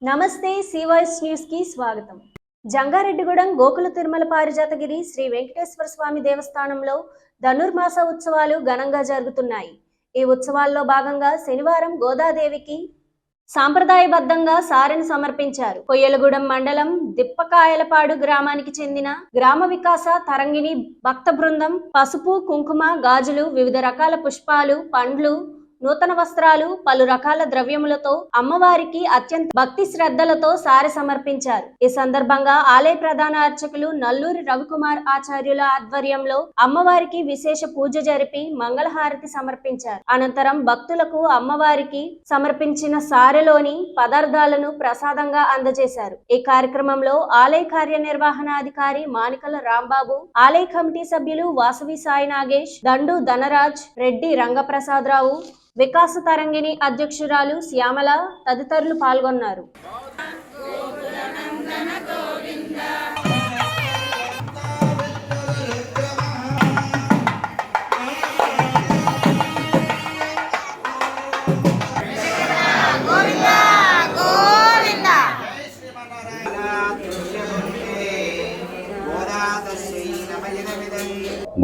నమస్తే సివాయిస్ న్యూస్ కి స్వాగతం. జంగారెడ్డిగూడెం గోకుల తిరుమల పారిజాతగిరి శ్రీ వెంకటేశ్వర స్వామి దేవస్థానంలో ధనుర్మాస ఉత్సవాలు ఘనంగా జరుగుతున్నాయి. ఈ ఉత్సవాల్లో భాగంగా శనివారం గోదాదేవికి సాంప్రదాయబద్ధంగా సారెను సమర్పించారు. కొయ్యలగూడెం మండలం దిప్పకాయలపాడు గ్రామానికి చెందిన గ్రామ వికాస తరంగిణి భక్త బృందం పసుపు, కుంకుమ, గాజులు, వివిధ రకాల పుష్పాలు, పండ్లు, నూతన వస్త్రాలు, పలు రకాల ద్రవ్యములతో అమ్మవారికి అత్యంత భక్తి శ్రద్ధలతో సారె సమర్పించారు. ఈ సందర్భంగా ఆలయ ప్రధాన అర్చకులు నల్లూరి రవికుమార్ ఆచార్యుల ఆధ్వర్యంలో అమ్మవారికి విశేష పూజ జరిపి మంగళహారతి సమర్పించారు. అనంతరం భక్తులకు అమ్మవారికి సమర్పించిన సారెలోని పదార్థాలను ప్రసాదంగా అందజేశారు. ఈ కార్యక్రమంలో ఆలయ కార్యనిర్వహణాధికారి మానికల రాంబాబు, ఆలయ కమిటీ సభ్యులు వాసవి సాయి నాగేష్, దండు ధనరాజ్ రెడ్డి, రంగప్రసాదరావు, వికాస తరంగిణి అధ్యక్షురాలు శ్యామల తదితరులు పాల్గొన్నారు.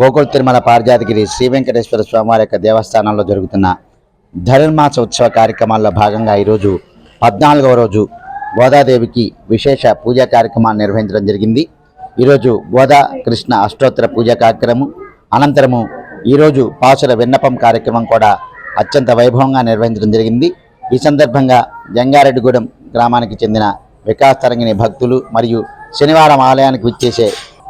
గోకుల తిరుమల పారిజాతగిరి శ్రీ వెంకటేశ్వర స్వామివారి యొక్క దేవస్థానంలో జరుగుతున్న ధనుర్మాస ఉత్సవ కార్యక్రమాల్లో భాగంగా ఈరోజు 14వ రోజు గోదాదేవికి విశేష పూజా కార్యక్రమాన్ని నిర్వహించడం జరిగింది. ఈరోజు గోదా కృష్ణ అష్టోత్తర పూజా కార్యక్రమం అనంతరము ఈరోజు పాసుర విన్నపం కార్యక్రమం కూడా అత్యంత వైభవంగా నిర్వహించడం జరిగింది. ఈ సందర్భంగా జంగారెడ్డిగూడెం గ్రామానికి చెందిన వికాస్ తరంగిణి భక్తులు మరియు శనివారం ఆలయానికి విచ్చేసే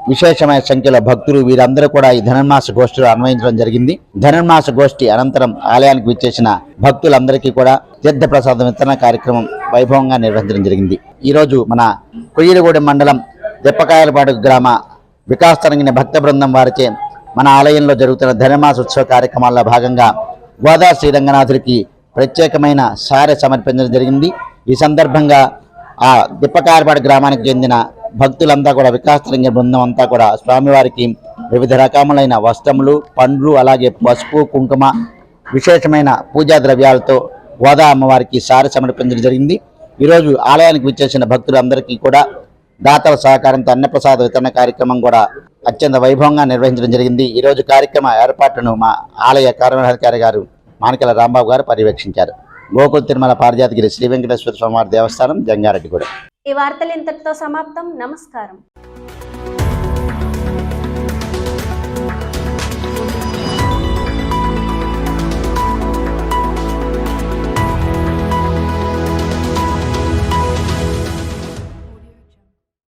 విశేషమైన సంఖ్యలో భక్తులు వీరందరూ కూడా ఈ ధనుర్మాస గోష్ఠిలో అన్వయించడం జరిగింది. ధనుర్మాస గోష్ఠి అనంతరం ఆలయానికి విచ్చేసిన భక్తులందరికీ కూడా తీర్థ ప్రసాదం వితరణ కార్యక్రమం వైభవంగా నిర్వహించడం జరిగింది. ఈరోజు మన కొయ్యలగూడెం మండలం దెప్పకాయలపాడు గ్రామ వికాస్ తరంగిణి భక్త బృందం వారిచే మన ఆలయంలో జరుగుతున్న ధనుర్మాస ఉత్సవ కార్యక్రమాల్లో భాగంగా గోదా శ్రీరంగనాథుడికి ప్రత్యేకమైన సారె సమర్పించడం జరిగింది. ఈ సందర్భంగా ఆ దిప్పకాయలపాడు గ్రామానికి చెందిన భక్తులంతా కూడా వికాస్ తరంగిణి బృందం అంతా కూడా స్వామివారికి వివిధ రకములైన వస్త్రములు, పండ్లు, అలాగే పసుపు, కుంకుమ, విశేషమైన పూజా ద్రవ్యాలతో గోదా అమ్మవారికి సారె సమర్పించడం జరిగింది. ఈరోజు ఆలయానికి విచ్చేసిన భక్తులందరికీ కూడా దాతల సహకారంతో అన్నప్రసాద వితరణ కార్యక్రమం కూడా అత్యంత వైభవంగా నిర్వహించడం జరిగింది. ఈరోజు కార్యక్రమ ఏర్పాట్లను మా ఆలయ కార్యనిర్వహణాధికారి గారు మానికల రాంబాబు గారు పర్యవేక్షించారు. గోకుల తిరుమల పారిజాతగిరి శ్రీ వెంకటేశ్వర స్వామివారి దేవస్థానం, జంగారెడ్డిగూడెం. ఈ వార్తలు ఇంతటితో సమాప్తం. నమస్కారం.